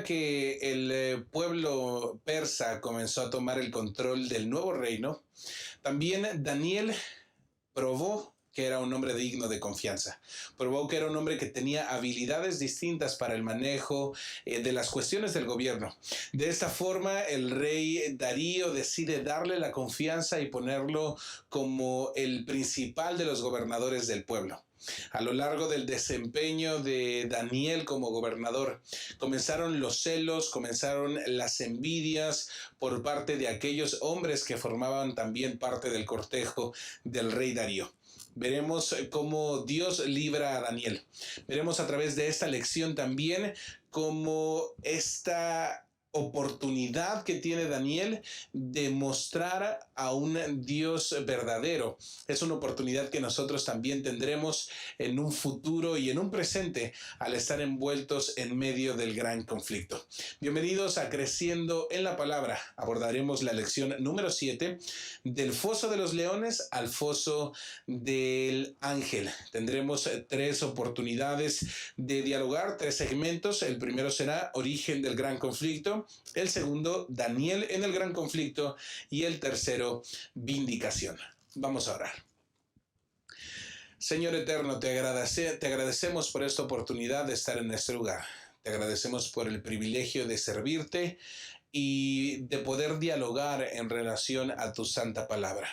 medida que el pueblo persa comenzó a tomar el control del nuevo reino, también Daniel probó que era un hombre digno de confianza. Probó que era un hombre que tenía habilidades distintas para el manejo de las cuestiones del gobierno. De esta forma, el rey Darío decide darle la confianza y ponerlo como el principal de los gobernadores del pueblo. A lo largo del desempeño de Daniel como gobernador, comenzaron los celos, comenzaron las envidias por parte de aquellos hombres que formaban también parte del cortejo del rey Darío. Veremos cómo Dios libra a Daniel. Veremos a través de esta lección también cómo esta oportunidad que tiene Daniel de mostrar a un Dios verdadero. Es una oportunidad que nosotros también tendremos en un futuro y en un presente al estar envueltos en medio del gran conflicto. Bienvenidos a Creciendo en la Palabra. Abordaremos la lección número 7, del foso de los leones al foso del ángel. Tendremos 3 oportunidades de dialogar, 3 segmentos. El primero será origen del gran conflicto. El segundo, Daniel en el gran conflicto. Y el tercero, vindicación. Vamos a orar. Señor eterno, te agradecemos por esta oportunidad de estar en este lugar. Te agradecemos por el privilegio de servirte y de poder dialogar en relación a tu santa palabra.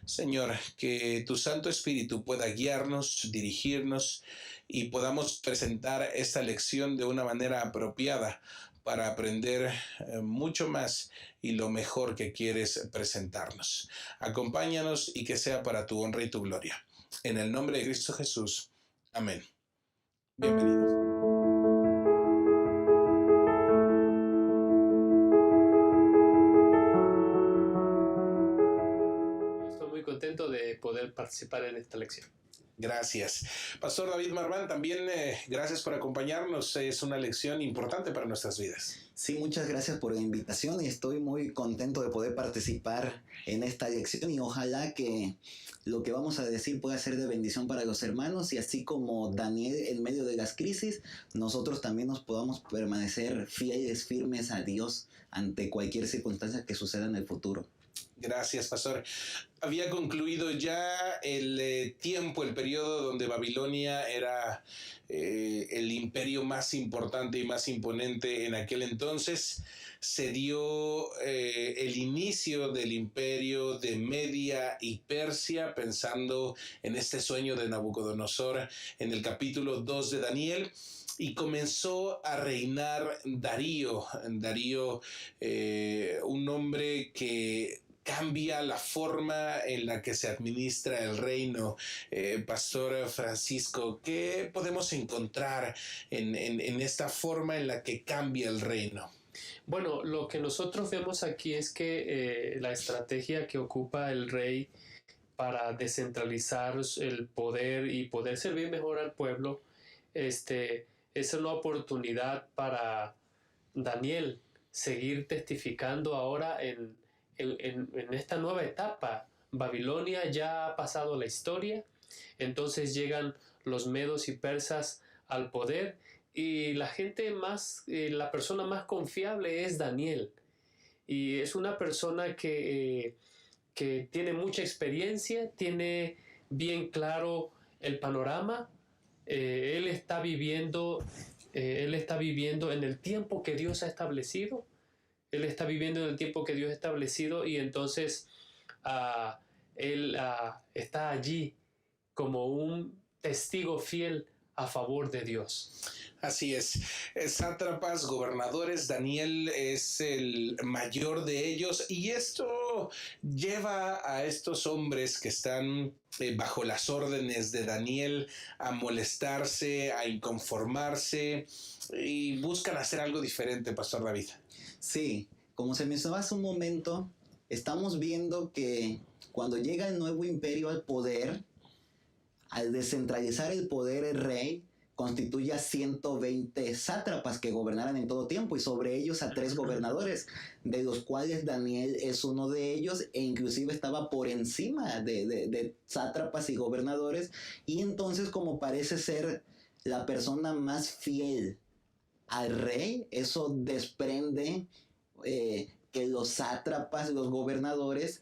Señor, que tu Santo Espíritu pueda guiarnos, dirigirnos y podamos presentar esta lección de una manera apropiada para aprender mucho más y lo mejor que quieres presentarnos. Acompáñanos y que sea para tu honra y tu gloria. En el nombre de Cristo Jesús. Amén. Bienvenidos. Estoy muy contento de poder participar en esta lección. Gracias. Pastor David Marván, también gracias por acompañarnos. Es una lección importante para nuestras vidas. Sí, muchas gracias por la invitación y estoy muy contento de poder participar en esta lección y ojalá que lo que vamos a decir pueda ser de bendición para los hermanos y así como Daniel en medio de las crisis, nosotros también nos podamos permanecer fieles, firmes a Dios ante cualquier circunstancia que suceda en el futuro. Gracias, pastor. Había concluido ya el tiempo, el periodo donde Babilonia era el imperio más importante y más imponente en aquel entonces. Se dio el inicio del imperio de Media y Persia, pensando en este sueño de Nabucodonosor en el capítulo 2 de Daniel. Y comenzó a reinar Darío. Darío, un hombre que cambia la forma en la que se administra el reino. Pastor Francisco, ¿qué podemos encontrar en esta forma en la que cambia el reino? Bueno, lo que nosotros vemos aquí es que la estrategia que ocupa el rey para descentralizar el poder y poder servir mejor al pueblo, es una oportunidad para Daniel seguir testificando ahora en esta nueva etapa. Babilonia ya ha pasado la historia, entonces llegan los medos y persas al poder y la persona más confiable es Daniel. Y es una persona que tiene mucha experiencia, tiene bien claro el panorama. Él está viviendo en el tiempo que Dios ha establecido. Él está viviendo en el tiempo que Dios ha establecido y entonces él está allí como un testigo fiel a favor de Dios. Así es. Sátrapas, gobernadores, Daniel es el mayor de ellos y esto lleva a estos hombres que están bajo las órdenes de Daniel a molestarse, a inconformarse y buscan hacer algo diferente, Pastor David. Sí, como se mencionaba hace un momento, estamos viendo que cuando llega el nuevo imperio al poder, al descentralizar el poder el rey, constituye a 120 sátrapas que gobernaran en todo tiempo y sobre ellos a 3 gobernadores, de los cuales Daniel es uno de ellos e inclusive estaba por encima de sátrapas y gobernadores y entonces como parece ser la persona más fiel al rey, eso desprende que los sátrapas, los gobernadores,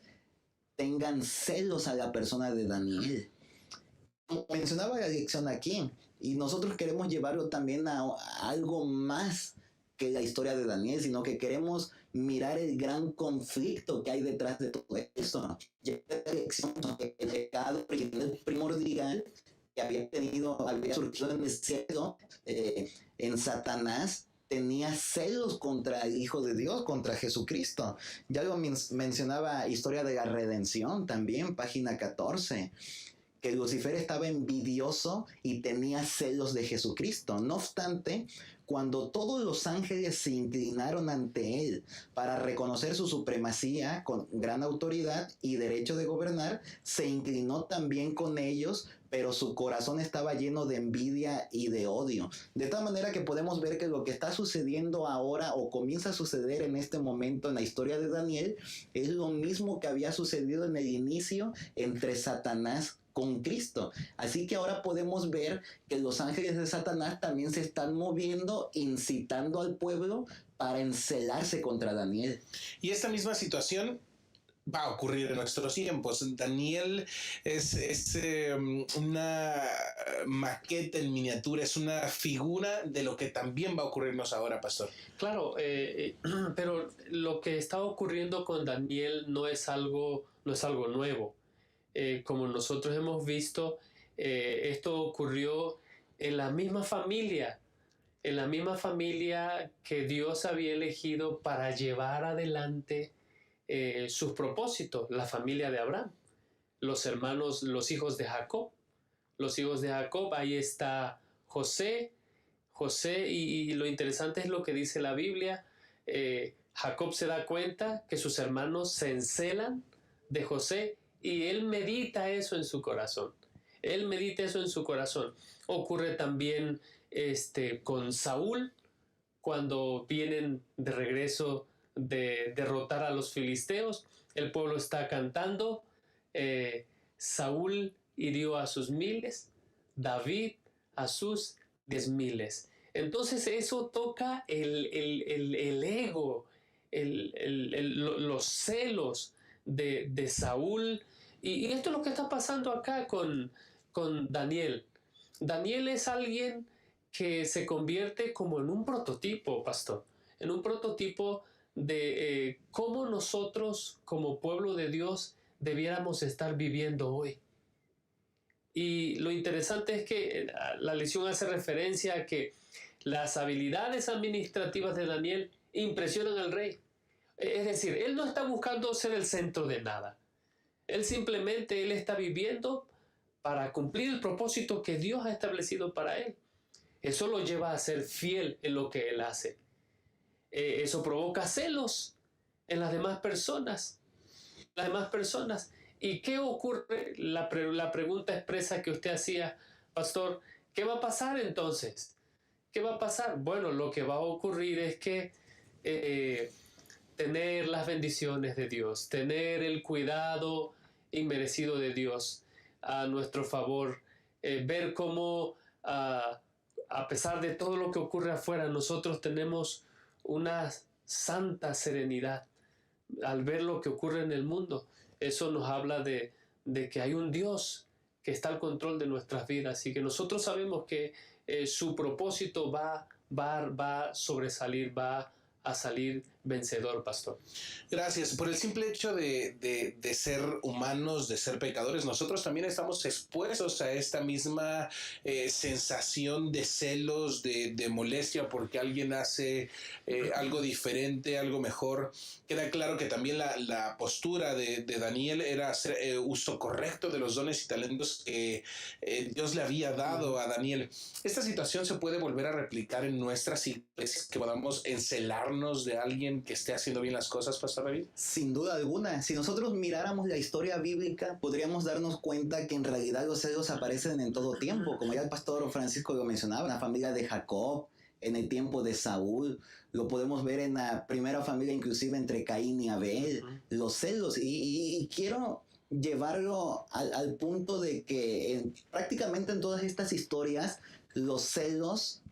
tengan celos a la persona de Daniel. Mencionaba la lección aquí, y nosotros queremos llevarlo también a algo más que la historia de Daniel, sino que queremos mirar el gran conflicto que hay detrás de todo eso. La lección que el pecado original primordial que había surgido en el cielo, en Satanás, tenía celos contra el Hijo de Dios, contra Jesucristo. Ya lo mencionaba Historia de la Redención también, página 14, que Lucifer estaba envidioso y tenía celos de Jesucristo. No obstante, cuando todos los ángeles se inclinaron ante él para reconocer su supremacía con gran autoridad y derecho de gobernar, se inclinó también con ellos, pero su corazón estaba lleno de envidia y de odio. De tal manera que podemos ver que lo que está sucediendo ahora o comienza a suceder en este momento en la historia de Daniel es lo mismo que había sucedido en el inicio entre Satanás con Cristo. Así que ahora podemos ver que los ángeles de Satanás también se están moviendo, incitando al pueblo para encelarse contra Daniel. Y esta misma situación va a ocurrir en nuestros tiempos. Daniel es una maqueta en miniatura, es una figura de lo que también va a ocurrirnos ahora, pastor. Claro, pero lo que está ocurriendo con Daniel no es algo nuevo. Como nosotros hemos visto, esto ocurrió en la misma familia que Dios había elegido para llevar adelante sus propósitos, la familia de Abraham, los hijos de Jacob. Los hijos de Jacob, ahí está José, y lo interesante es lo que dice la Biblia. Jacob se da cuenta que sus hermanos se encelan de José y él medita eso en su corazón. Ocurre también con Saúl, cuando vienen de regreso de derrotar a los filisteos. El pueblo está cantando. Saúl hirió a sus 1000, David a sus 10,000. Entonces eso toca el ego, los celos de Saúl. Y esto es lo que está pasando acá con Daniel. Daniel es alguien que se convierte como en un prototipo, pastor, en un prototipo de cómo nosotros como pueblo de Dios debiéramos estar viviendo hoy. Y lo interesante es que la lección hace referencia a que las habilidades administrativas de Daniel impresionan al rey. Es decir, él no está buscando ser el centro de nada. Él está viviendo para cumplir el propósito que Dios ha establecido para él. Eso lo lleva a ser fiel en lo que él hace. Eso provoca celos en las demás personas. ¿Y qué ocurre? La pregunta expresa que usted hacía, pastor, ¿qué va a pasar entonces? ¿Qué va a pasar? Bueno, lo que va a ocurrir es que tener las bendiciones de Dios, tener el cuidado inmerecido de Dios a nuestro favor, ver cómo a pesar de todo lo que ocurre afuera, nosotros tenemos una santa serenidad al ver lo que ocurre en el mundo. Eso nos habla de que hay un Dios que está al control de nuestras vidas y que nosotros sabemos que su propósito va a sobresalir, va a salir vencedor, pastor. Gracias. Por el simple hecho de ser humanos, de ser pecadores, nosotros también estamos expuestos a esta misma sensación de celos, de molestia porque alguien hace algo diferente, algo mejor. Queda claro que también la postura de Daniel era hacer uso correcto de los dones y talentos que Dios le había dado a Daniel. Esta situación se puede volver a replicar en nuestras iglesias, que podamos encelarnos de alguien que esté haciendo bien las cosas, Pastor David. Sin duda alguna, si nosotros miráramos la historia bíblica, podríamos darnos cuenta que en realidad los celos aparecen en todo tiempo, como ya el pastor Francisco lo mencionaba, en la familia de Jacob, en el tiempo de Saúl, lo podemos ver en la primera familia inclusive entre Caín y Abel, los celos, y quiero llevarlo al punto de que prácticamente en todas estas historias los celos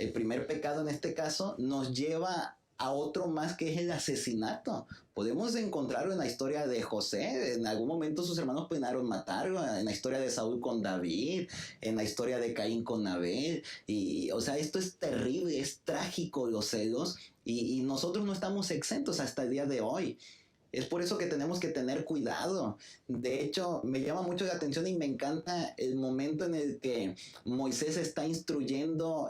el primer pecado en este caso, nos lleva a otro más, que es el asesinato. Podemos encontrarlo en la historia de José. En algún momento sus hermanos planearon matarlo, en la historia de Saúl con David, en la historia de Caín con Abel. Y, o sea, esto es terrible, es trágico, los celos, y nosotros no estamos exentos hasta el día de hoy. Es por eso que tenemos que tener cuidado. De hecho, me llama mucho la atención y me encanta el momento en el que Moisés está instruyendo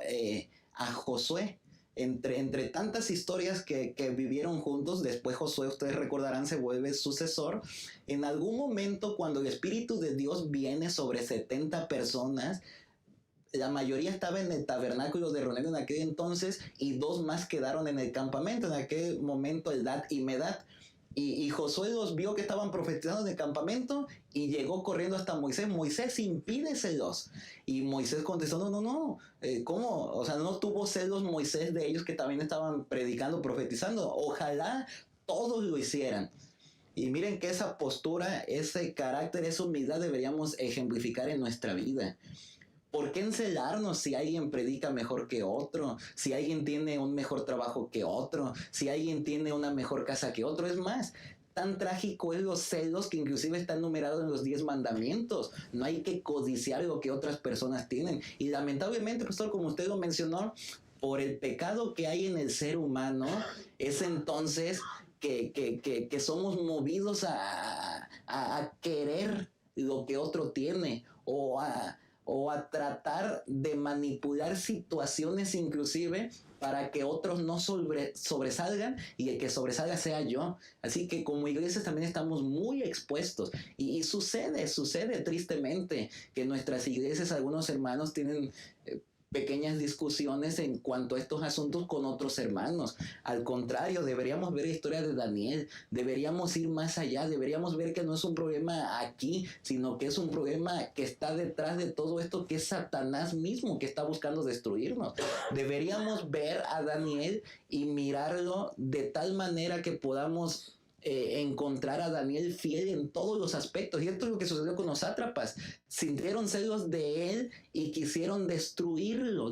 a Josué. Entre tantas historias que vivieron juntos, después Josué, ustedes recordarán, se vuelve sucesor. En algún momento, cuando el Espíritu de Dios viene sobre 70 personas, la mayoría estaba en el tabernáculo de reunión en aquel entonces, y 2 más quedaron en el campamento, en aquel momento Eldad y Medad. Y Josué los vio que estaban profetizando en el campamento y llegó corriendo hasta Moisés. Moisés, impídeselos. Y Moisés contestó, no, ¿cómo? O sea, no tuvo celos Moisés de ellos que también estaban predicando, profetizando. Ojalá todos lo hicieran. Y miren que esa postura, ese carácter, esa humildad deberíamos ejemplificar en nuestra vida. ¿Por qué encelarnos si alguien predica mejor que otro? Si alguien tiene un mejor trabajo que otro, si alguien tiene una mejor casa que otro. Es más, tan trágico es los celos que inclusive están numerados en los 10 mandamientos. No hay que codiciar lo que otras personas tienen. Y lamentablemente, pastor, como usted lo mencionó, por el pecado que hay en el ser humano, es entonces que somos movidos a querer lo que otro tiene, o a tratar de manipular situaciones inclusive para que otros no sobresalgan, y el que sobresalga sea yo. Así que como iglesias también estamos muy expuestos, y sucede tristemente que en nuestras iglesias algunos hermanos tienen pequeñas discusiones en cuanto a estos asuntos con otros hermanos. Al contrario, deberíamos ver la historia de Daniel, deberíamos ir más allá, deberíamos ver que no es un problema aquí, sino que es un problema que está detrás de todo esto, que es Satanás mismo que está buscando destruirnos. Deberíamos ver a Daniel y mirarlo de tal manera que podamos encontrar a Daniel fiel en todos los aspectos. Y esto es lo que sucedió con los sátrapas. Sintieron celos de él y quisieron destruirlo.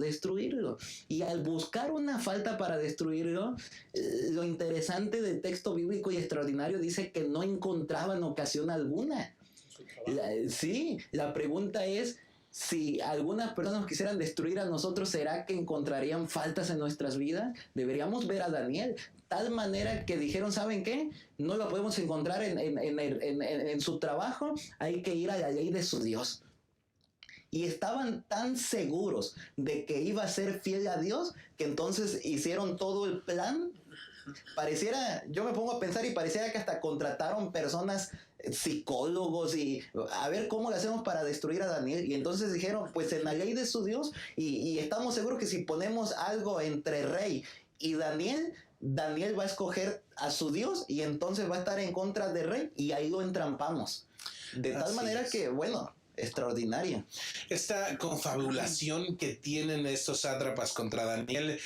Y al buscar una falta para destruirlo, lo interesante del texto bíblico y extraordinario dice que no encontraban ocasión alguna. La pregunta es, si algunas personas quisieran destruir a nosotros, ¿será que encontrarían faltas en nuestras vidas? Deberíamos ver a Daniel, tal manera que dijeron, ¿saben qué? No lo podemos encontrar en su trabajo, hay que ir a la ley de su Dios. Y estaban tan seguros de que iba a ser fiel a Dios, que entonces hicieron todo el plan. Yo me pongo a pensar y pareciera que hasta contrataron personas, psicólogos, y a ver cómo le hacemos para destruir a Daniel. Y entonces dijeron, pues en la ley de su Dios, y estamos seguros que si ponemos algo entre rey y Daniel va a escoger a su Dios, y entonces va a estar en contra de rey, y ahí lo entrampamos. De tal manera que, bueno, extraordinaria. Esta confabulación que tienen estos sátrapas contra Daniel,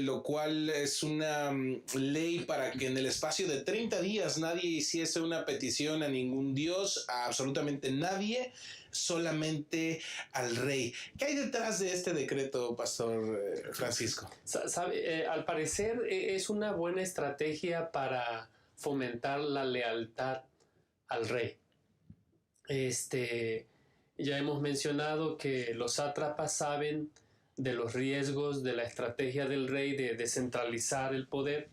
lo cual es una ley para que en el espacio de 30 días nadie hiciese una petición a ningún dios, a absolutamente nadie, solamente al rey. ¿Qué hay detrás de este decreto, Pastor Francisco? Al parecer es una buena estrategia para fomentar la lealtad al rey. Ya hemos mencionado que los sátrapas saben de los riesgos de la estrategia del rey de descentralizar el poder.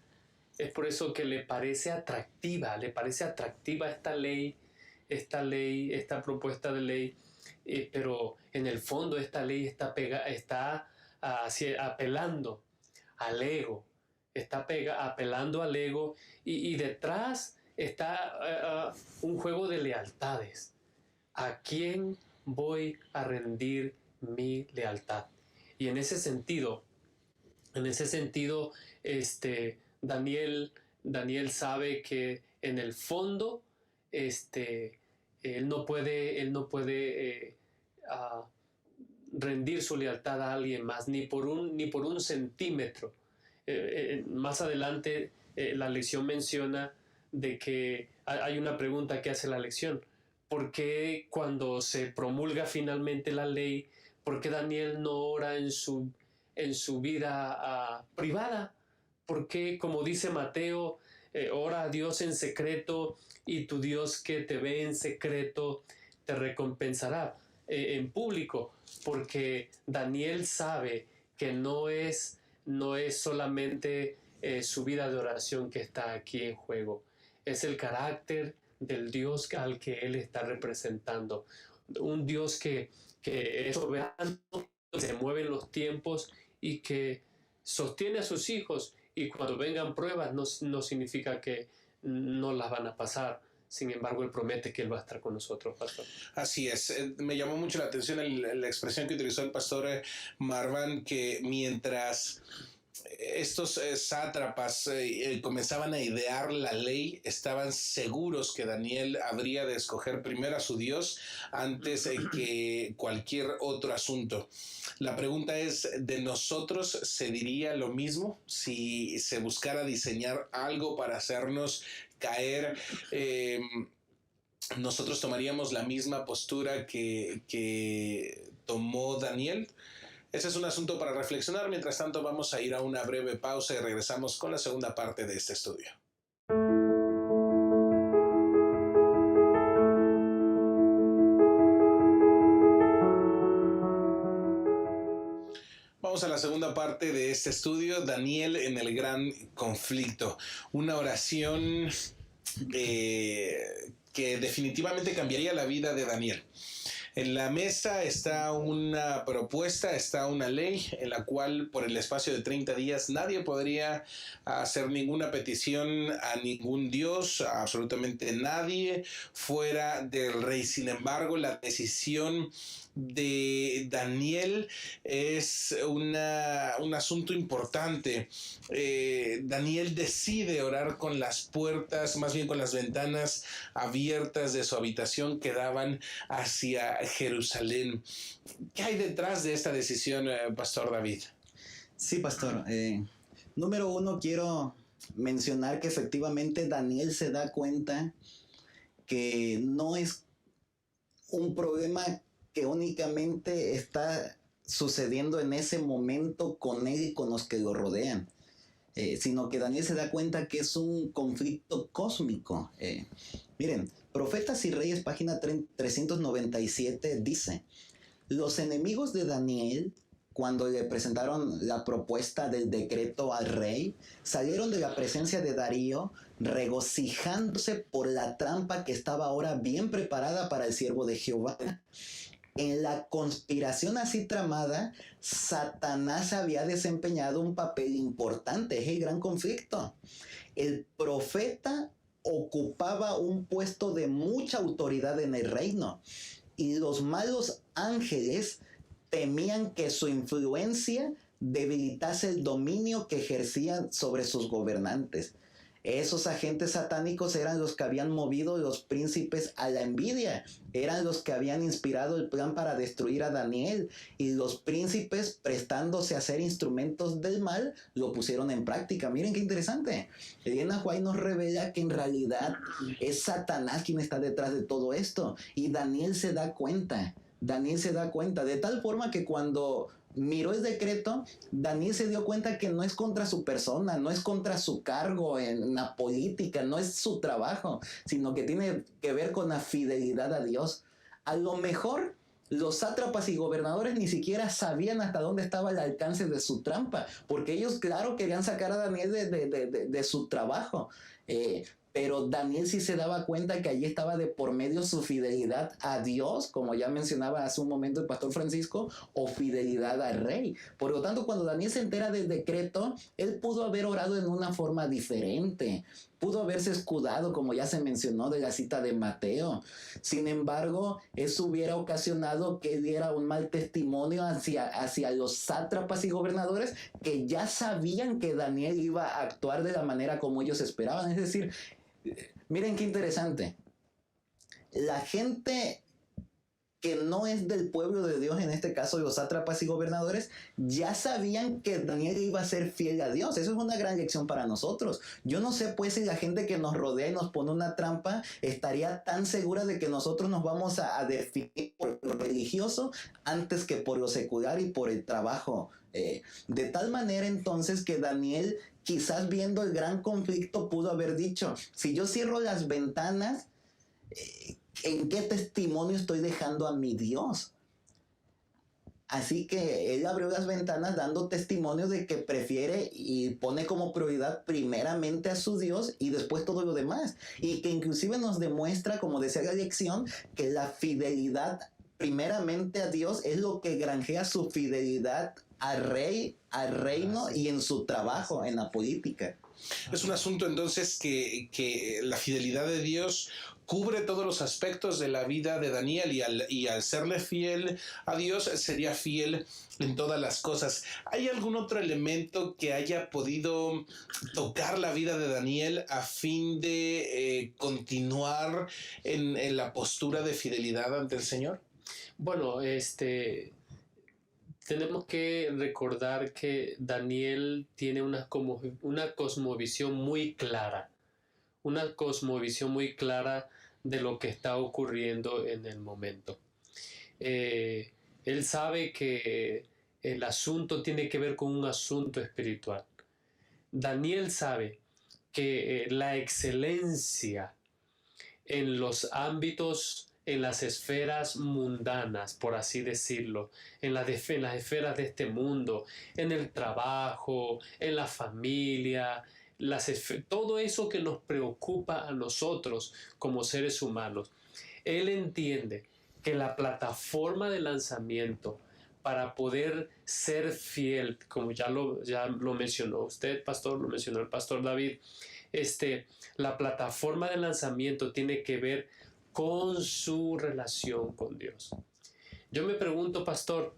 Es por eso que le parece atractiva esta propuesta de ley, pero en el fondo esta ley está apelando al ego, apelando al ego, y detrás está un juego de lealtades. ¿A quién voy a rendir mi lealtad? Y en ese sentido, Daniel sabe que en el fondo, él no puede rendir su lealtad a alguien más, ni por un centímetro. Más adelante, la lección menciona de que hay una pregunta que hace la lección. ¿Por qué cuando se promulga finalmente la ley, por qué Daniel no ora en su en su vida privada, porque como dice Mateo, ora a Dios en secreto y tu Dios que te ve en secreto te recompensará en público, porque Daniel sabe que no es solamente su vida de oración que está aquí en juego, es el carácter del Dios al que él está representando, un Dios que es soberano, que se mueve en los tiempos y que sostiene a sus hijos, y cuando vengan pruebas no significa que no las van a pasar. Sin embargo, Él promete que Él va a estar con nosotros, pastor. Así es. Me llamó mucho la atención la expresión que utilizó el pastor Marván, que mientras estos sátrapas comenzaban a idear la ley, estaban seguros que Daniel habría de escoger primero a su Dios antes que cualquier otro asunto. La pregunta es, ¿de nosotros se diría lo mismo si se buscara diseñar algo para hacernos caer? ¿Nosotros tomaríamos la misma postura que tomó Daniel? Ese es un asunto para reflexionar. Mientras tanto, vamos a ir a una breve pausa y regresamos con la segunda parte de este estudio. Vamos a la segunda parte de este estudio, Daniel en el gran conflicto. Una oración que definitivamente cambiaría la vida de Daniel. En la mesa está una propuesta, está una ley en la cual por el espacio de 30 días nadie podría hacer ninguna petición a ningún dios, a absolutamente nadie fuera del rey. Sin embargo, la decisión de Daniel es un asunto importante. Daniel decide orar con las puertas, más bien con las ventanas abiertas de su habitación que daban hacia Jerusalén. ¿Qué hay detrás de esta decisión, Pastor David? Sí, pastor. Número uno, quiero mencionar que efectivamente Daniel se da cuenta que no es un problema que únicamente está sucediendo en ese momento con él y con los que lo rodean, sino que Daniel se da cuenta que es un conflicto cósmico. Miren, Profetas y Reyes, página 397, dice: los enemigos de Daniel, cuando le presentaron la propuesta del decreto al rey, salieron de la presencia de Darío regocijándose por la trampa que estaba ahora bien preparada para el siervo de Jehová. En la conspiración así tramada, Satanás había desempeñado un papel importante. Es el gran conflicto. El profeta ocupaba un puesto de mucha autoridad en el reino, y los malos ángeles temían que su influencia debilitase el dominio que ejercían sobre sus gobernantes. Esos agentes satánicos eran los que habían movido los príncipes a la envidia, eran los que habían inspirado el plan para destruir a Daniel, y los príncipes, prestándose a ser instrumentos del mal, lo pusieron en práctica. Miren qué interesante. Elena White nos revela que en realidad es Satanás quien está detrás de todo esto, y Daniel se da cuenta, de tal forma que cuando miró el decreto, Daniel se dio cuenta que no es contra su persona, no es contra su cargo en la política, no es su trabajo, sino que tiene que ver con la fidelidad a Dios. A lo mejor los sátrapas y gobernadores ni siquiera sabían hasta dónde estaba el alcance de su trampa, porque ellos, claro, querían sacar a Daniel de su trabajo. Pero Daniel sí se daba cuenta que allí estaba de por medio su fidelidad a Dios, como ya mencionaba hace un momento el pastor Francisco, o fidelidad al rey. Por lo tanto, cuando Daniel se entera del decreto, él pudo haber orado en una forma diferente. Pudo haberse escudado, como ya se mencionó, de la cita de Mateo. Sin embargo, eso hubiera ocasionado que diera un mal testimonio hacia los sátrapas y gobernadores, que ya sabían que Daniel iba a actuar de la manera como ellos esperaban. Es decir, miren qué interesante. La gente que no es del pueblo de Dios, en este caso los sátrapas y gobernadores, ya sabían que Daniel iba a ser fiel a Dios. Eso es una gran lección para nosotros. Yo no sé pues si la gente que nos rodea y nos pone una trampa estaría tan segura de que nosotros nos vamos a definir por lo religioso antes que por lo secular y por el trabajo. De tal manera entonces que Daniel, quizás viendo el gran conflicto, pudo haber dicho, si yo cierro las ventanas, ¿en qué testimonio estoy dejando a mi Dios? Así que él abrió las ventanas dando testimonio de que prefiere y pone como prioridad primeramente a su Dios y después todo lo demás. Y que inclusive nos demuestra, como decía la lección, que la fidelidad primeramente a Dios es lo que granjea su fidelidad al rey, al reino y en su trabajo, en la política. Es un asunto entonces que la fidelidad de Dios cubre todos los aspectos de la vida de Daniel y al serle fiel a Dios sería fiel en todas las cosas. ¿Hay algún otro elemento que haya podido tocar la vida de Daniel a fin de continuar en la postura de fidelidad ante el Señor? Bueno, tenemos que recordar que Daniel tiene una cosmovisión muy clara, de lo que está ocurriendo en el momento. Él sabe que el asunto tiene que ver con un asunto espiritual. Daniel sabe que la excelencia en los ámbitos, en las esferas mundanas, por así decirlo, en las esferas de este mundo, en el trabajo, en la familia, todo eso que nos preocupa a nosotros como seres humanos. Él entiende que la plataforma de lanzamiento para poder ser fiel, como ya lo mencionó usted, pastor, lo mencionó el pastor David, la plataforma de lanzamiento tiene que ver con su relación con Dios. Yo me pregunto, pastor,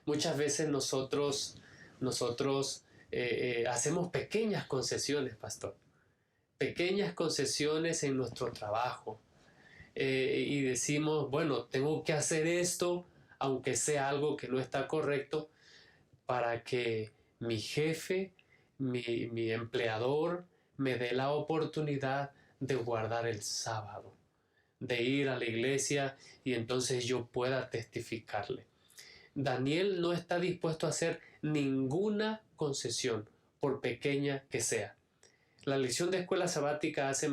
muchas veces nosotros hacemos pequeñas concesiones, pastor, pequeñas concesiones en nuestro trabajo, y decimos, bueno, tengo que hacer esto, aunque sea algo que no está correcto, para que mi jefe, mi empleador, me dé la oportunidad de guardar el sábado, de ir a la iglesia y entonces yo pueda testificarle. Daniel no está dispuesto a hacer ninguna concesión, por pequeña que sea. La lección de escuela sabática hace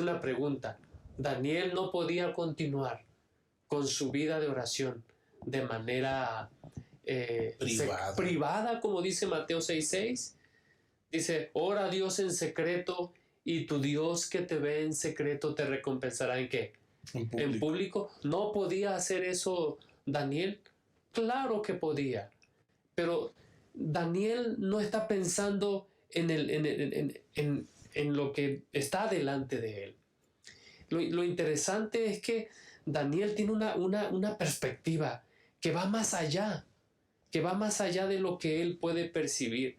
una pregunta. Daniel no podía continuar con su vida de oración de manera privada, como dice Mateo 6:6. Dice, ora a Dios en secreto y tu Dios que te ve en secreto te recompensará ¿en qué? En público. ¿No podía hacer eso Daniel? Claro que podía, pero Daniel no está pensando en lo que está delante de él. Lo interesante es que Daniel tiene una perspectiva que va más allá de lo que él puede percibir.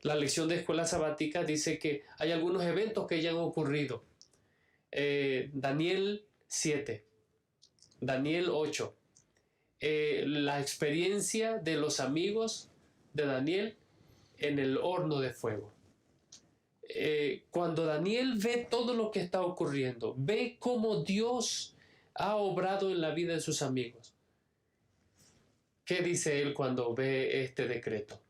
La lección de escuela sabática dice que hay algunos eventos que ya han ocurrido. Daniel 7, Daniel 8, la experiencia de los amigos de Daniel en el horno de fuego. Cuando Daniel ve todo lo que está ocurriendo, ve cómo Dios ha obrado en la vida de sus amigos, ¿qué dice él cuando ve este decreto?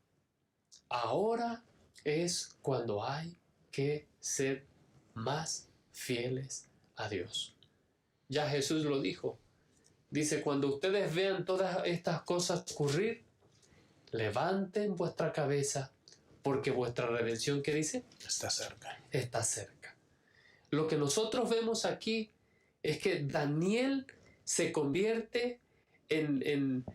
Ahora es cuando hay que ser más fieles a Dios. Ya Jesús lo dijo. Dice, cuando ustedes vean todas estas cosas ocurrir, levanten vuestra cabeza, porque vuestra redención, ¿qué dice? Está cerca. Está cerca. Lo que nosotros vemos aquí es que Daniel se convierte en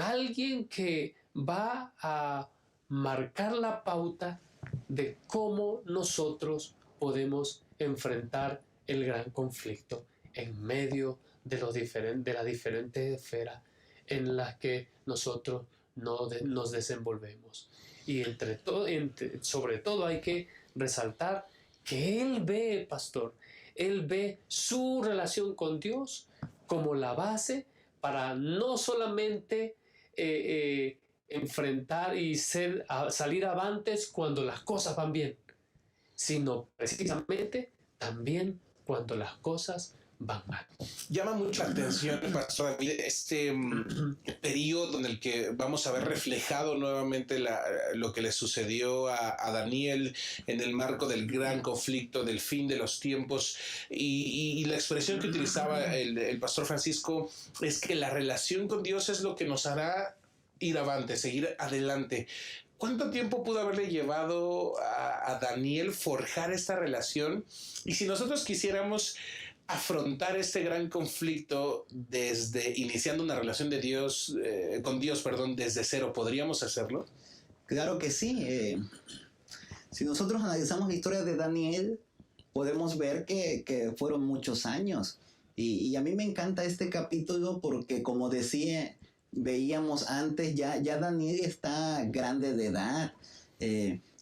alguien que va a marcar la pauta de cómo nosotros podemos enfrentar el gran conflicto en medio de las diferentes esferas en las que nosotros nos desenvolvemos. Y sobre todo hay que resaltar que él ve, pastor, él ve su relación con Dios como la base para no solamente enfrentar y salir avantes cuando las cosas van bien, sino precisamente también cuando las cosas van mal. Llama mucho la atención, Pastor David, este periodo en el que vamos a ver reflejado nuevamente lo que le sucedió a Daniel en el marco del gran conflicto del fin de los tiempos, y la expresión que utilizaba el Pastor Francisco es que la relación con Dios es lo que nos hará ir avante, seguir adelante. ¿Cuánto tiempo pudo haberle llevado a Daniel forjar esta relación? Y si nosotros quisiéramos afrontar este gran conflicto iniciando una relación con Dios, desde cero, ¿podríamos hacerlo? Claro que sí. Si nosotros analizamos la historia de Daniel, podemos ver que fueron muchos años. Y a mí me encanta este capítulo porque, como decía, veíamos antes, ya Daniel está grande de edad.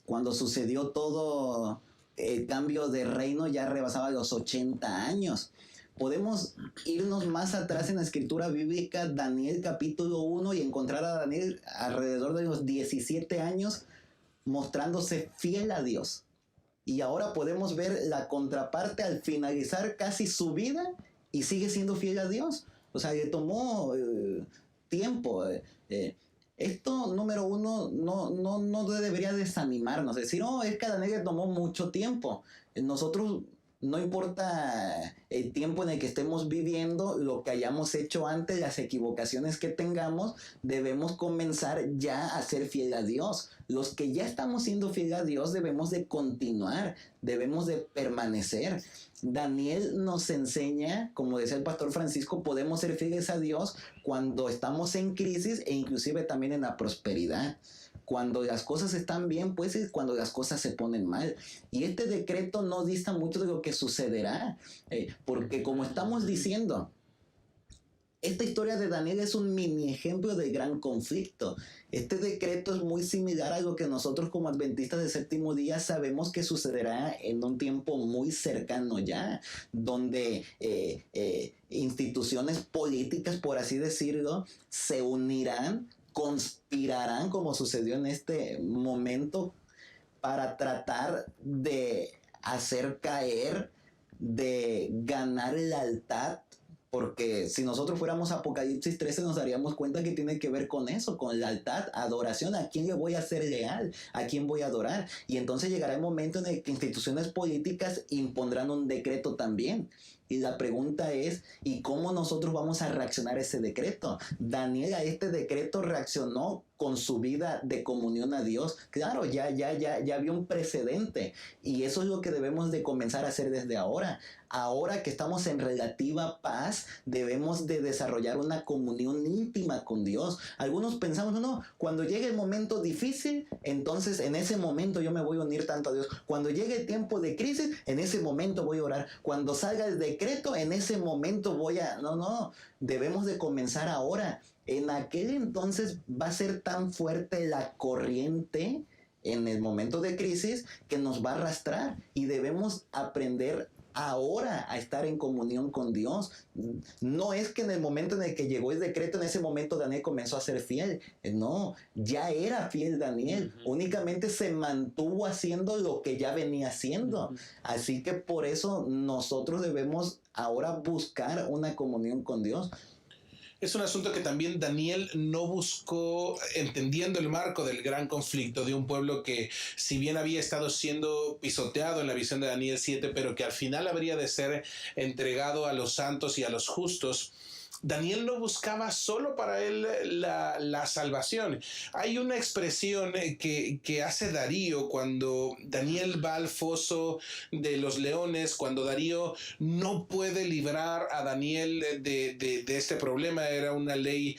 Cuando sucedió todo el cambio de reino, ya rebasaba los 80 años. Podemos irnos más atrás en la escritura bíblica, Daniel capítulo 1, y encontrar a Daniel alrededor de los 17 años mostrándose fiel a Dios. Y ahora podemos ver la contraparte al finalizar casi su vida y sigue siendo fiel a Dios. O sea, le tomó tiempo. Esto, número uno, no debería desanimarnos. Decir, es que a Daniel le tomó mucho tiempo. Nosotros, no importa el tiempo en el que estemos viviendo, lo que hayamos hecho antes, las equivocaciones que tengamos, debemos comenzar ya a ser fiel a Dios. Los que ya estamos siendo fiel a Dios debemos de continuar, debemos de permanecer. Daniel nos enseña, como decía el Pastor Francisco, podemos ser fieles a Dios cuando estamos en crisis e inclusive también en la prosperidad. Cuando las cosas están bien, pues es cuando las cosas se ponen mal. Y este decreto no dista mucho de lo que sucederá, porque como estamos diciendo, esta historia de Daniel es un mini ejemplo de gran conflicto. Este decreto es muy similar a lo que nosotros como adventistas del séptimo día sabemos que sucederá en un tiempo muy cercano ya, donde instituciones políticas, por así decirlo, se unirán, conspirarán, como sucedió en este momento, para tratar de hacer caer, de ganar lealtad. Porque si nosotros fuéramos a Apocalipsis 13 nos daríamos cuenta que tiene que ver con eso, con lealtad, adoración. ¿A quién le voy a ser leal? ¿A quién voy a adorar? Y entonces llegará el momento en el que instituciones políticas impondrán un decreto también. Y la pregunta es, ¿y cómo nosotros vamos a reaccionar a ese decreto? Daniel a este decreto reaccionó con su vida de comunión a Dios. Claro, ya había un precedente. Y eso es lo que debemos de comenzar a hacer desde ahora. Ahora que estamos en relativa paz, debemos de desarrollar una comunión íntima con Dios. Algunos pensamos, no, cuando llegue el momento difícil, entonces en ese momento yo me voy a unir tanto a Dios. Cuando llegue el tiempo de crisis, en ese momento voy a orar. Cuando salga el decreto, en ese momento voy a... No, debemos de comenzar ahora. En aquel entonces va a ser tan fuerte la corriente en el momento de crisis que nos va a arrastrar y debemos aprender ahora a estar en comunión con Dios. No es que en el momento en el que llegó el decreto, en ese momento Daniel comenzó a ser fiel. No, ya era fiel Daniel. Únicamente se mantuvo haciendo lo que ya venía haciendo. Así que por eso nosotros debemos ahora buscar una comunión con Dios. Es un asunto que también Daniel no buscó, entendiendo el marco del gran conflicto de un pueblo que, si bien había estado siendo pisoteado en la visión de Daniel 7, pero que al final habría de ser entregado a los santos y a los justos. Daniel no buscaba solo para él la salvación. Hay una expresión que hace Darío cuando Daniel va al foso de los leones, cuando Darío no puede librar a Daniel de este problema. Era una ley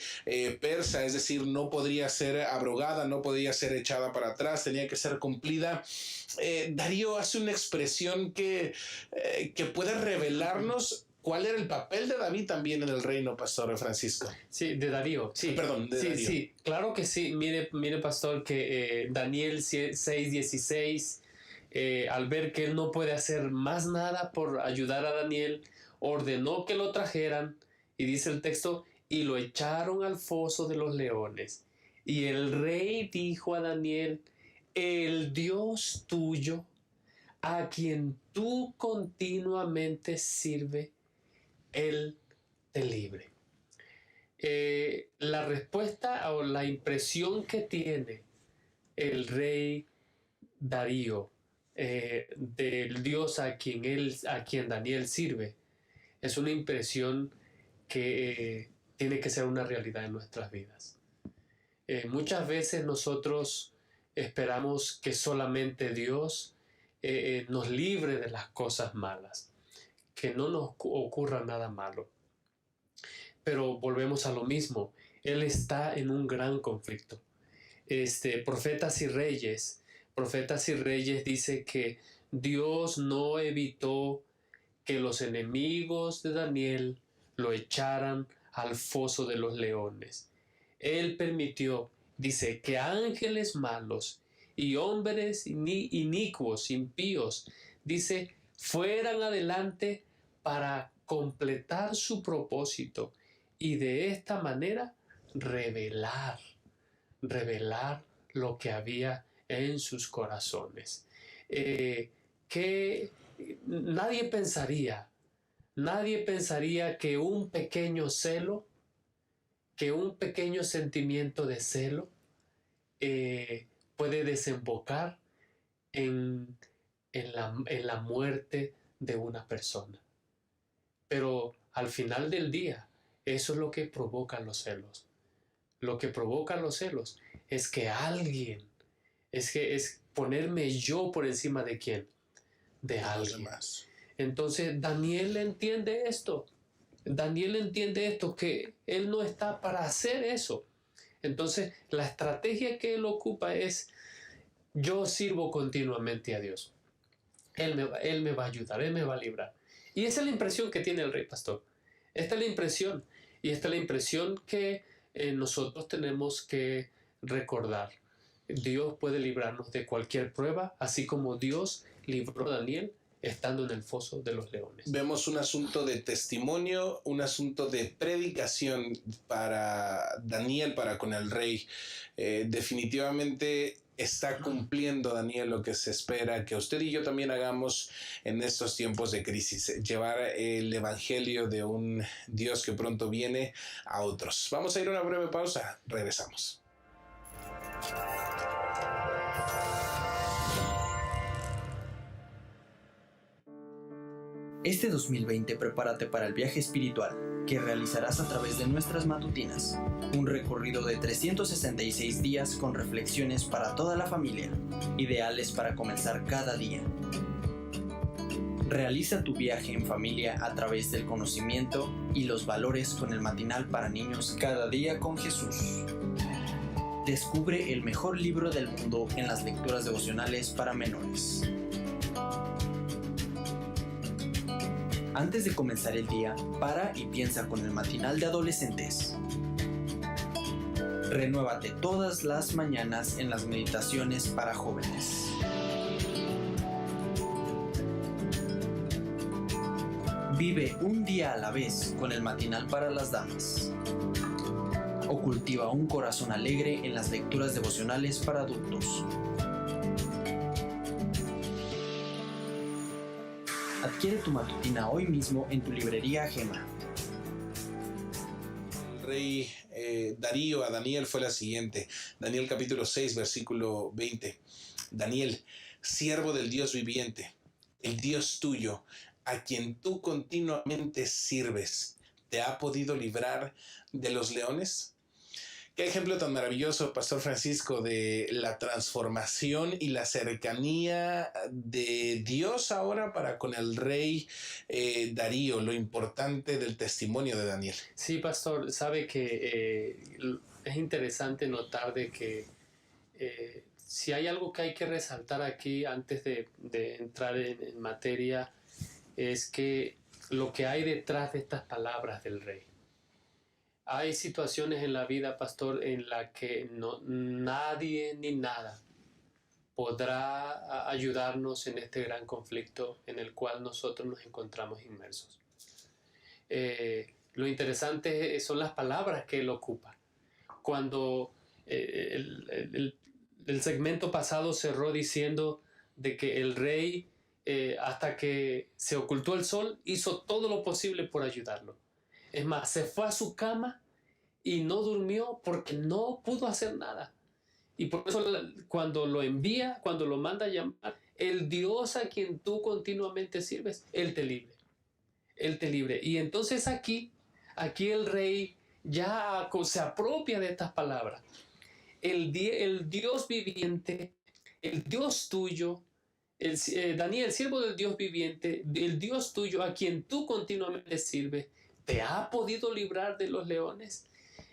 persa, es decir, no podría ser abrogada, no podía ser echada para atrás, tenía que ser cumplida. Darío hace una expresión que puede revelarnos cuál era el papel de David también en el reino, Pastor Francisco. Sí, de Darío. Sí, perdón, de Darío. Sí, claro que sí. Mire, pastor, que Daniel 6:16 al ver que él no puede hacer más nada por ayudar a Daniel, ordenó que lo trajeran, y dice el texto, y lo echaron al foso de los leones. Y el rey dijo a Daniel: el Dios tuyo, a quien tú continuamente sirves, Él te libre. La respuesta o la impresión que tiene el rey Darío del Dios a quien Daniel sirve, es una impresión que tiene que ser una realidad en nuestras vidas. Muchas veces nosotros esperamos que solamente Dios nos libre de las cosas malas, que no nos ocurra nada malo. Pero volvemos a lo mismo, Él está en un gran conflicto. Profetas y Reyes dice que Dios no evitó que los enemigos de Daniel lo echaran al foso de los leones. Él permitió, dice, que ángeles malos y hombres inicuos, impíos, dice, fueran adelante para completar su propósito y de esta manera revelar lo que había en sus corazones. Que nadie pensaría que un pequeño celo, que un pequeño sentimiento de celo puede desembocar en la muerte de una persona. Pero al final del día, eso es lo que provoca los celos. Lo que provoca los celos es que alguien, es ponerme yo por encima de ¿quién? De alguien. Entonces Daniel entiende esto. Que él no está para hacer eso. Entonces la estrategia que él ocupa es: yo sirvo continuamente a Dios. Él me va a ayudar, Él me va a librar. Y esa es la impresión que tiene el rey pastor. Esta es la impresión. Y esta es la impresión que nosotros tenemos que recordar. Dios puede librarnos de cualquier prueba, así como Dios libró a Daniel estando en el foso de los leones. Vemos un asunto de testimonio, un asunto de predicación para Daniel, para con el rey. Definitivamente está cumpliendo Daniel lo que se espera que usted y yo también hagamos en estos tiempos de crisis: llevar el evangelio de un Dios que pronto viene a otros. Vamos a ir a una breve pausa, regresamos. Este 2020 prepárate para el viaje espiritual que realizarás a través de nuestras matutinas. Un recorrido de 366 días con reflexiones para toda la familia, ideales para comenzar cada día. Realiza tu viaje en familia a través del conocimiento y los valores con el matinal para niños Cada Día con Jesús. Descubre el mejor libro del mundo en las lecturas devocionales para menores. Antes de comenzar el día, para y piensa con el matinal de adolescentes. Renuévate todas las mañanas en las meditaciones para jóvenes. Vive un día a la vez con el matinal para las damas. O cultiva un corazón alegre en las lecturas devocionales para adultos. Adquiere tu matutina hoy mismo en tu librería Gema. El rey Darío a Daniel fue la siguiente. Daniel capítulo 6, versículo 20. Daniel, siervo del Dios viviente, el Dios tuyo, a quien tú continuamente sirves, ¿te ha podido librar de los leones? Qué ejemplo tan maravilloso, Pastor Francisco, de la transformación y la cercanía de Dios ahora para con el rey Darío, lo importante del testimonio de Daniel. Sí, Pastor, sabe que es interesante notar de que si hay algo que hay que resaltar aquí antes de entrar en materia, es que lo que hay detrás de estas palabras del rey. Hay situaciones en la vida, pastor, en la que nadie ni nada podrá ayudarnos en este gran conflicto en el cual nosotros nos encontramos inmersos. Lo interesante son las palabras que él ocupa. Cuando el segmento pasado cerró diciendo de que el rey, hasta que se ocultó el sol, hizo todo lo posible por ayudarlo. Es más, se fue a su cama y no durmió porque no pudo hacer nada. Y por eso cuando lo envía, cuando lo manda a llamar, el Dios a quien tú continuamente sirves, Él te libre. Él te libre. Y entonces aquí el rey ya se apropia de estas palabras. El Dios viviente, el Dios tuyo, Daniel, siervo del Dios viviente, el Dios tuyo a quien tú continuamente sirves, ¿te ha podido librar de los leones?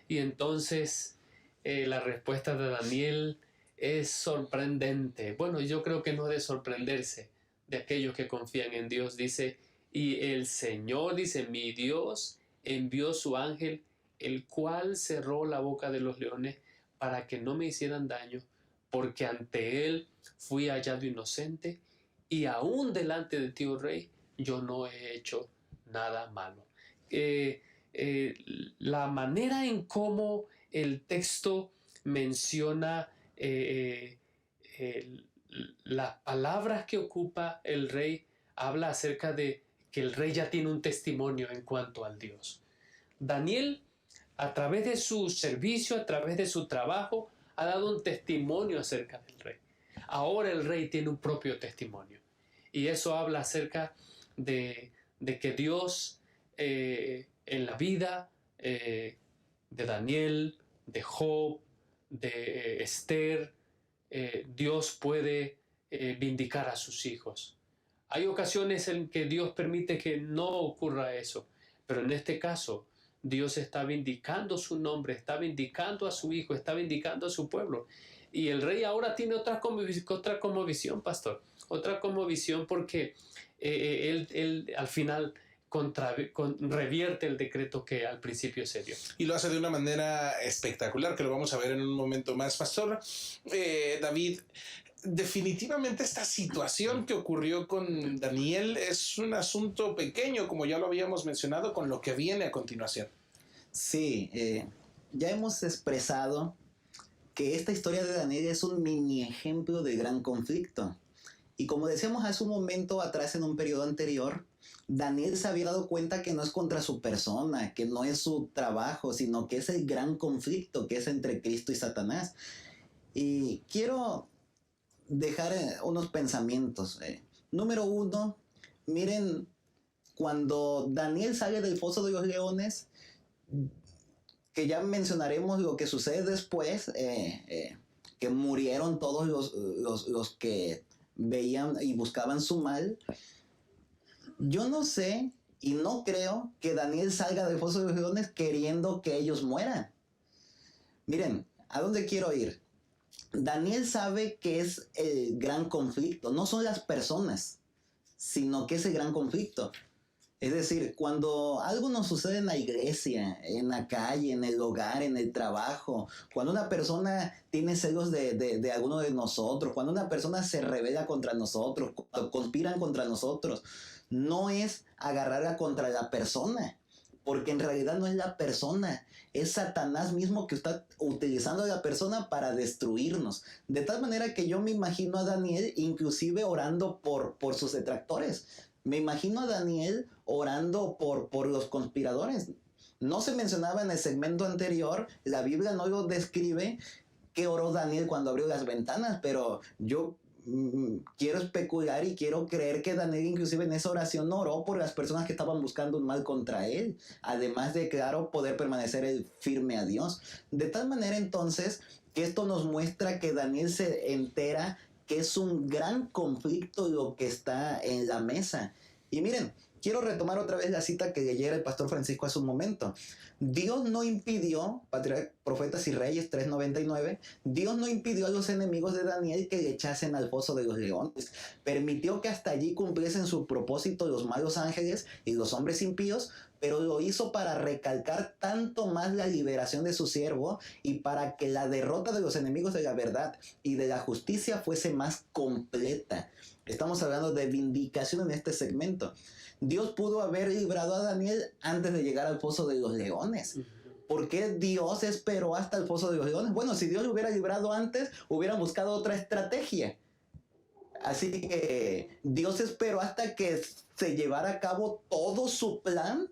Y entonces la respuesta de Daniel es sorprendente. Bueno, yo creo que no es de sorprenderse de aquellos que confían en Dios. Dice, y el Señor, dice, mi Dios envió su ángel, el cual cerró la boca de los leones para que no me hicieran daño, porque ante él fui hallado inocente, y aún delante de ti, oh rey, yo no he hecho nada malo. La manera en cómo el texto menciona las palabras que ocupa el rey, habla acerca de que el rey ya tiene un testimonio en cuanto al Dios. Daniel, a través de su servicio, a través de su trabajo, ha dado un testimonio acerca del rey. Ahora el rey tiene un propio testimonio. Y eso habla acerca de que Dios, en la vida de Daniel, de Job, de Esther, Dios puede vindicar a sus hijos. Hay ocasiones en que Dios permite que no ocurra eso, pero en este caso Dios está vindicando su nombre, está vindicando a su hijo, está vindicando a su pueblo. Y el rey ahora tiene otra conmovisión, pastor, otra conmovisión porque él al final revierte el decreto que al principio se dio. Y lo hace de una manera espectacular, que lo vamos a ver en un momento más, pastor. David, definitivamente esta situación que ocurrió con Daniel es un asunto pequeño, como ya lo habíamos mencionado, con lo que viene a continuación. Sí, ya hemos expresado que esta historia de Daniel es un mini ejemplo de gran conflicto. Y como decíamos hace un momento atrás en un periodo anterior, Daniel se había dado cuenta que no es contra su persona, que no es su trabajo, sino que es el gran conflicto que es entre Cristo y Satanás. Y quiero dejar unos pensamientos. Número uno, miren, cuando Daniel sale del foso de los leones, que ya mencionaremos lo que sucede después, que murieron todos los que veían y buscaban su mal. Yo no sé y no creo que Daniel salga del foso de los leones queriendo que ellos mueran. Miren, ¿a dónde quiero ir? Daniel sabe que es el gran conflicto, no son las personas, sino que es el gran conflicto. Es decir, cuando algo nos sucede en la iglesia, en la calle, en el hogar, en el trabajo, cuando una persona tiene celos de alguno de nosotros, cuando una persona se rebela contra nosotros, cuando conspiran contra nosotros, no es agarrarla contra la persona, porque en realidad no es la persona, es Satanás mismo que está utilizando a la persona para destruirnos. De tal manera que yo me imagino a Daniel inclusive orando por sus detractores. Me imagino a Daniel orando por los conspiradores. No se mencionaba en el segmento anterior, la Biblia no lo describe, qué oró Daniel cuando abrió las ventanas, pero yo quiero especular y quiero creer que Daniel inclusive en esa oración oró por las personas que estaban buscando un mal contra él, además de, claro, poder permanecer firme a Dios. De tal manera entonces que esto nos muestra que Daniel se entera que es un gran conflicto lo que está en la mesa. Y miren, quiero retomar otra vez la cita que leyera el pastor Francisco hace un momento. Dios no impidió, Profetas y Reyes 3:99, Dios no impidió a los enemigos de Daniel que le echasen al foso de los leones. Permitió que hasta allí cumpliesen su propósito los malos ángeles y los hombres impíos pero lo hizo para recalcar tanto más la liberación de su siervo y para que la derrota de los enemigos de la verdad y de la justicia fuese más completa. Estamos hablando de vindicación en este segmento. Dios pudo haber librado a Daniel antes de llegar al foso de los leones. ¿Por qué Dios esperó hasta el foso de los leones? Bueno, si Dios lo hubiera librado antes, hubiera buscado otra estrategia. Así que Dios esperó hasta que se llevara a cabo todo su plan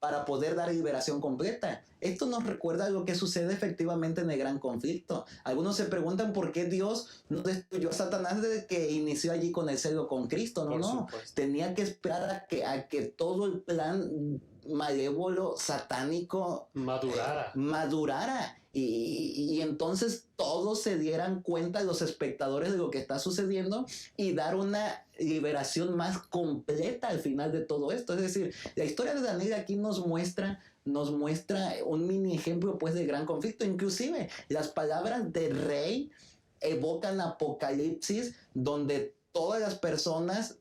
para poder dar liberación completa. Esto nos recuerda a lo que sucede efectivamente en el gran conflicto. Algunos se preguntan por qué Dios no destruyó a Satanás desde que inició allí con el celo con Cristo. No. Tenía que esperar a que todo el plan malévolo, satánico, madurara. Y entonces todos se dieran cuenta, los espectadores, de lo que está sucediendo y dar una liberación más completa al final de todo esto. Es decir, la historia de Daniel aquí nos muestra un mini ejemplo pues del gran conflicto. Inclusive las palabras de rey evocan Apocalipsis, donde todas las personas,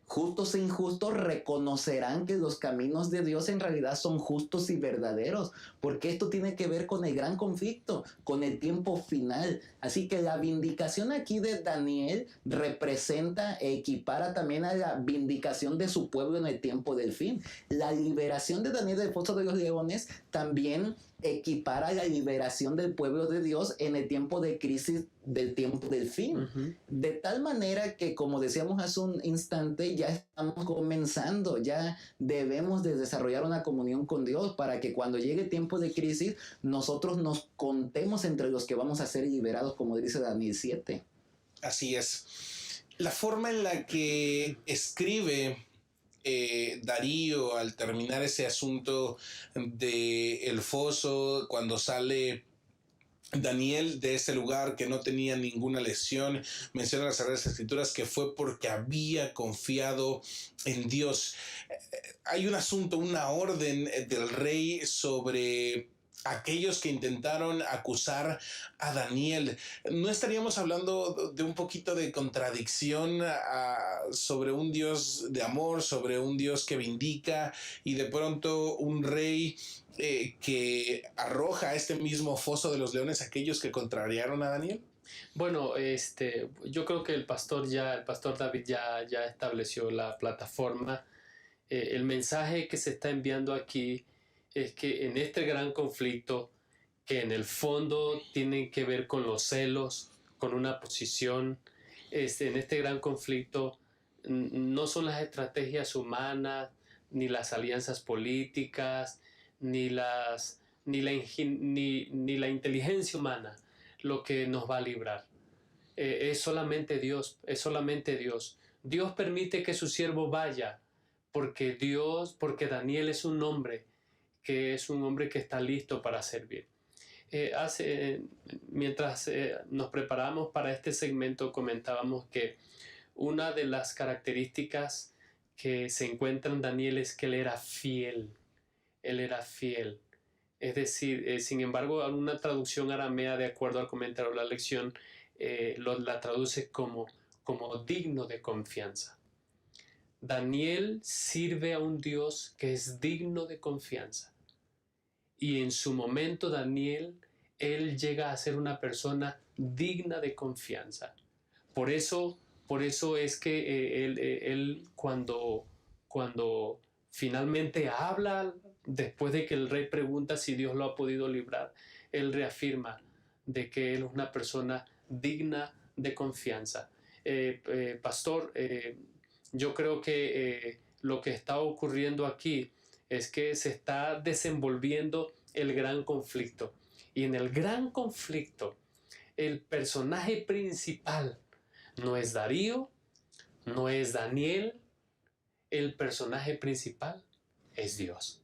justos e injustos, reconocerán que los caminos de Dios en realidad son justos y verdaderos, porque esto tiene que ver con el gran conflicto, con el tiempo final. Así que la vindicación aquí de Daniel representa e equipara también a la vindicación de su pueblo en el tiempo del fin. La liberación de Daniel del foso de los leones también equipara la liberación del pueblo de Dios en el tiempo de crisis del tiempo del fin. De tal manera que, como decíamos hace un instante, ya estamos comenzando, ya debemos de desarrollar una comunión con Dios para que cuando llegue tiempo de crisis nosotros nos contemos entre los que vamos a ser liberados, como dice Daniel 7. Así es. La forma en la que escribe Darío al terminar ese asunto del foso, cuando sale Daniel de ese lugar que no tenía ninguna lesión, menciona las Sagradas Escrituras que fue porque había confiado en Dios. Hay un asunto, una orden del rey sobre aquellos que intentaron acusar a Daniel. ¿No estaríamos hablando de un poquito de contradicción sobre un Dios de amor, sobre un Dios que vindica, y de pronto un rey que arroja a este mismo foso de los leones a aquellos que contrariaron a Daniel? Bueno, yo creo que el pastor David ya estableció la plataforma. El mensaje que se está enviando aquí es que en este gran conflicto, que en el fondo tiene que ver con los celos, con una posición, en este gran conflicto no son las estrategias humanas, ni las alianzas políticas, ni la inteligencia humana lo que nos va a librar. Es solamente Dios, es solamente Dios. Dios permite que su siervo vaya porque Daniel es un hombre que está listo para servir. Mientras nos preparamos para este segmento, comentábamos que una de las características que se encuentra en Daniel es que él era fiel. Él era fiel. Es decir, sin embargo, una traducción aramea, de acuerdo al comentario de la lección, la traduce como digno de confianza. Daniel sirve a un Dios que es digno de confianza. Y en su momento él llega a ser una persona digna de confianza. Por eso es que él cuando finalmente habla, después de que el rey pregunta si Dios lo ha podido librar, él reafirma de que él es una persona digna de confianza. Pastor, yo creo que lo que está ocurriendo aquí es que se está desenvolviendo el gran conflicto. Y en el gran conflicto, el personaje principal no es Darío, no es Daniel, el personaje principal es Dios.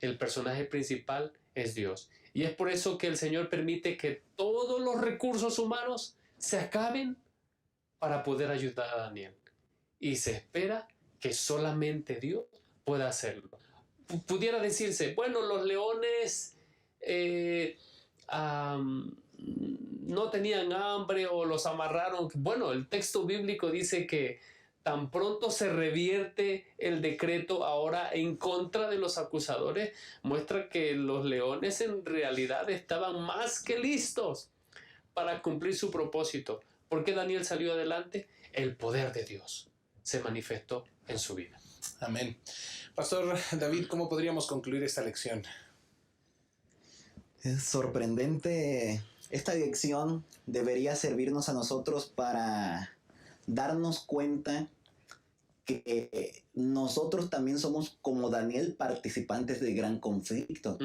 El personaje principal es Dios. Y es por eso que el Señor permite que todos los recursos humanos se acaben para poder ayudar a Daniel. Y se espera que solamente Dios pueda hacerlo. Pudiera decirse, bueno, los leones no tenían hambre o los amarraron. Bueno, el texto bíblico dice que tan pronto se revierte el decreto ahora en contra de los acusadores, muestra que los leones en realidad estaban más que listos para cumplir su propósito. ¿Por qué Daniel salió adelante? El poder de Dios se manifestó en su vida. Amén. Pastor David, ¿cómo podríamos concluir esta lección? Es sorprendente. Esta lección debería servirnos a nosotros para darnos cuenta que nosotros también somos, como Daniel, participantes del gran conflicto.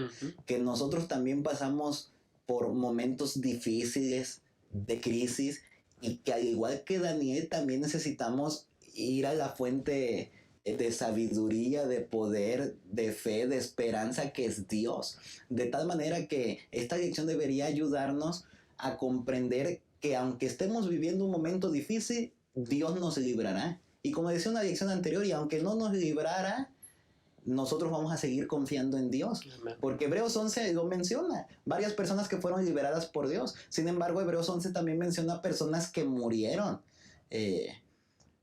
Que nosotros también pasamos por momentos difíciles, de crisis, y que al igual que Daniel también necesitamos ir a la fuente de sabiduría, de poder, de fe, de esperanza, que es Dios. De tal manera que esta lección debería ayudarnos a comprender que aunque estemos viviendo un momento difícil, Dios nos librará. Y como decía una lección anterior, y aunque no nos librara, nosotros vamos a seguir confiando en Dios. Porque Hebreos 11 lo menciona. Varias personas que fueron liberadas por Dios. Sin embargo, Hebreos 11 también menciona personas que murieron.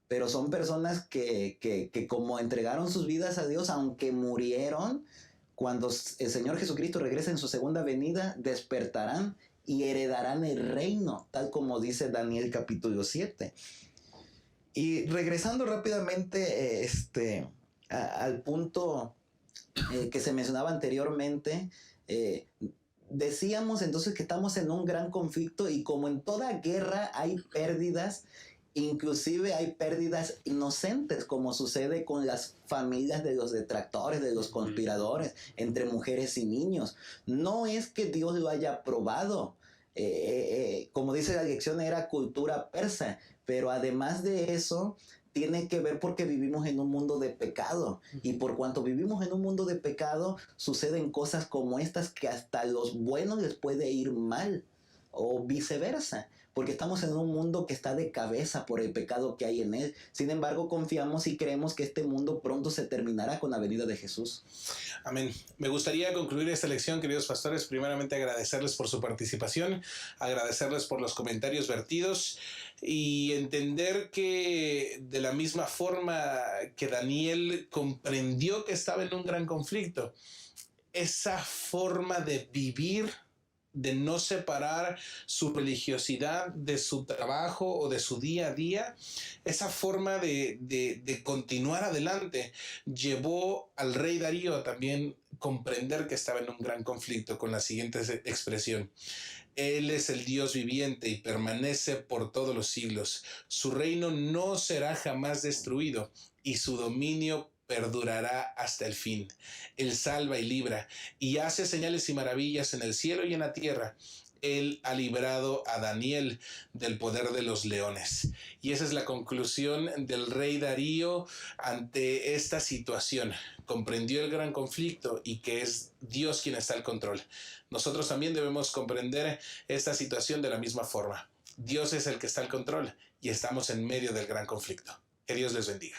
Pero son personas que como entregaron sus vidas a Dios, aunque murieron, cuando el Señor Jesucristo regrese en su segunda venida, despertarán y heredarán el reino, tal como dice Daniel capítulo 7. Y regresando rápidamente al punto que se mencionaba anteriormente, decíamos entonces que estamos en un gran conflicto, y como en toda guerra hay pérdidas, inclusive hay pérdidas inocentes, como sucede con las familias de los detractores, de los conspiradores, entre mujeres y niños. No es que Dios lo haya aprobado. Como dice la lección, era cultura persa, pero además de eso, tiene que ver porque vivimos en un mundo de pecado. Y por cuanto vivimos en un mundo de pecado, suceden cosas como estas, que hasta a los buenos les puede ir mal, o viceversa, porque estamos en un mundo que está de cabeza por el pecado que hay en él. Sin embargo, confiamos y creemos que este mundo pronto se terminará con la venida de Jesús. Amén. Me gustaría concluir esta lección, queridos pastores, primeramente agradecerles por su participación, agradecerles por los comentarios vertidos, y entender que de la misma forma que Daniel comprendió que estaba en un gran conflicto, esa forma de vivir, de no separar su religiosidad de su trabajo o de su día a día, esa forma de continuar adelante, llevó al rey Darío a también comprender que estaba en un gran conflicto con la siguiente expresión: Él es el Dios viviente y permanece por todos los siglos. Su reino no será jamás destruido y su dominio perdurará hasta el fin. Él salva y libra y hace señales y maravillas en el cielo y en la tierra. Él ha librado a Daniel del poder de los leones. Y esa es la conclusión del rey Darío ante esta situación. Comprendió el gran conflicto y que es Dios quien está al control. Nosotros también debemos comprender esta situación de la misma forma. Dios es el que está al control y estamos en medio del gran conflicto. Que Dios les bendiga.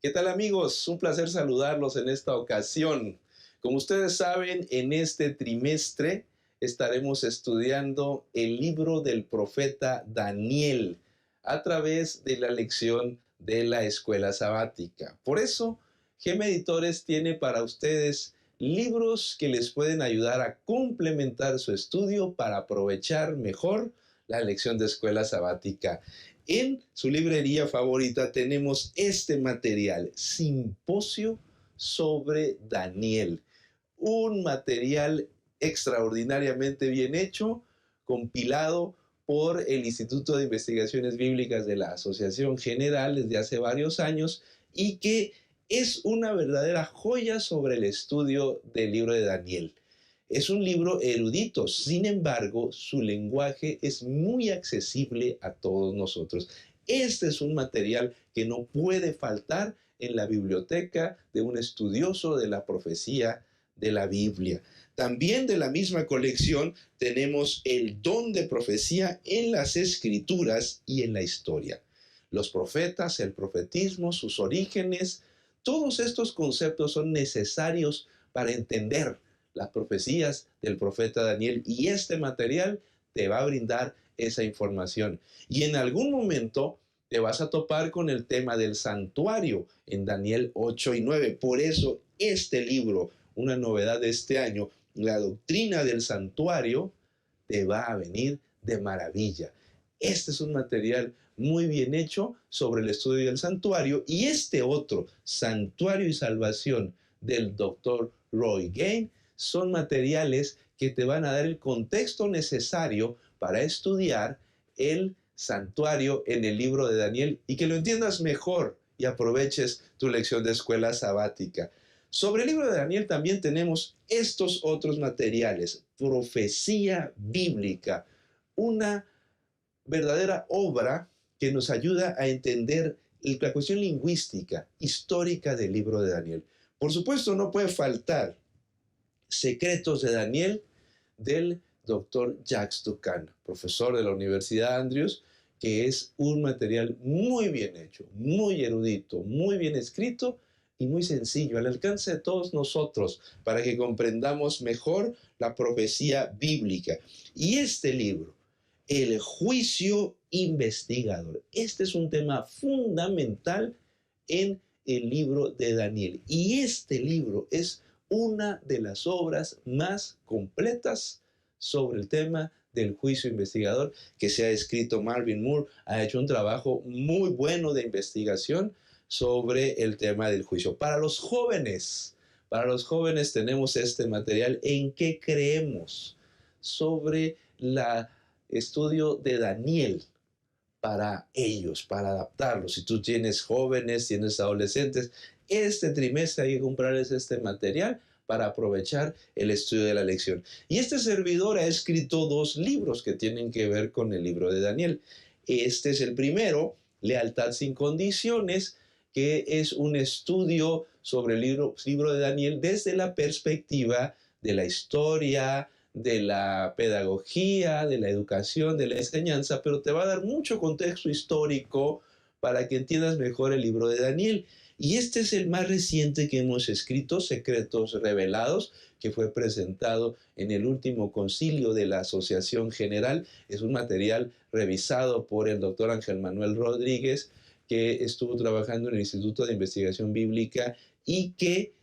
¿Qué tal, amigos? Un placer saludarlos en esta ocasión. Como ustedes saben, en este trimestre estaremos estudiando el libro del profeta Daniel a través de la lección de la escuela sabática. Por eso, GEM Editores tiene para ustedes libros que les pueden ayudar a complementar su estudio para aprovechar mejor la lección de escuela sabática. En su librería favorita tenemos este material, Simposio sobre Daniel. Un material extraordinariamente bien hecho, compilado por el Instituto de Investigaciones Bíblicas de la Asociación General desde hace varios años, y que es una verdadera joya sobre el estudio del libro de Daniel. Es un libro erudito, sin embargo, su lenguaje es muy accesible a todos nosotros. Este es un material que no puede faltar en la biblioteca de un estudioso de la profecía de la Biblia. También de la misma colección tenemos el don de profecía en las Escrituras y en la historia. Los profetas, el profetismo, sus orígenes, todos estos conceptos son necesarios para entender las profecías del profeta Daniel, y este material te va a brindar esa información. Y en algún momento te vas a topar con el tema del santuario en Daniel 8 y 9. Por eso este libro, una novedad de este año, la doctrina del santuario, te va a venir de maravilla. Este es un material muy bien hecho sobre el estudio del santuario, y este otro, Santuario y Salvación, del Dr. Roy Gane, son materiales que te van a dar el contexto necesario para estudiar el santuario en el libro de Daniel y que lo entiendas mejor y aproveches tu lección de escuela sabática. Sobre el libro de Daniel también tenemos estos otros materiales: profecía bíblica, una verdadera obra que nos ayuda a entender la cuestión lingüística, histórica del libro de Daniel. Por supuesto, no puede faltar Secretos de Daniel, del Dr. Jacques Doukhan, profesor de la Universidad Andrews, que es un material muy bien hecho, muy erudito, muy bien escrito y muy sencillo, al alcance de todos nosotros, para que comprendamos mejor la profecía bíblica. Y este libro, El juicio investigador, este es un tema fundamental en el libro de Daniel. Y este libro es una de las obras más completas sobre el tema del juicio investigador que se ha escrito. Marvin Moore ha hecho un trabajo muy bueno de investigación sobre el tema del juicio. Para los jóvenes tenemos este material, ¿En qué creemos?, sobre el estudio de Daniel para ellos, para adaptarlos. Si tú tienes jóvenes, tienes adolescentes, este trimestre hay que comprarles este material para aprovechar el estudio de la lección. Y este servidor ha escrito 2 libros que tienen que ver con el libro de Daniel. Este es el primero, Lealtad sin condiciones, que es un estudio sobre el libro de Daniel desde la perspectiva de la historia, de la pedagogía, de la educación, de la enseñanza, pero te va a dar mucho contexto histórico para que entiendas mejor el libro de Daniel. Y este es el más reciente que hemos escrito, Secretos Revelados, que fue presentado en el último concilio de la Asociación General. Es un material revisado por el doctor Ángel Manuel Rodríguez, que estuvo trabajando en el Instituto de Investigación Bíblica y que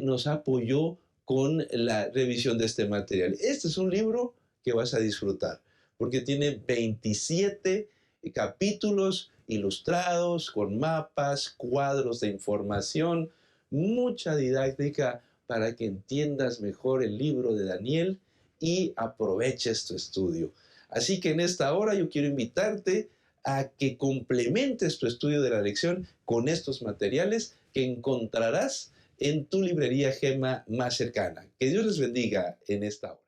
nos apoyó con la revisión de este material. Este es un libro que vas a disfrutar, porque tiene 27 capítulos ilustrados, con mapas, cuadros de información, mucha didáctica para que entiendas mejor el libro de Daniel y aproveches tu estudio. Así que en esta hora yo quiero invitarte a que complementes tu estudio de la lección con estos materiales que encontrarás en tu librería Gema más cercana. Que Dios les bendiga en esta hora.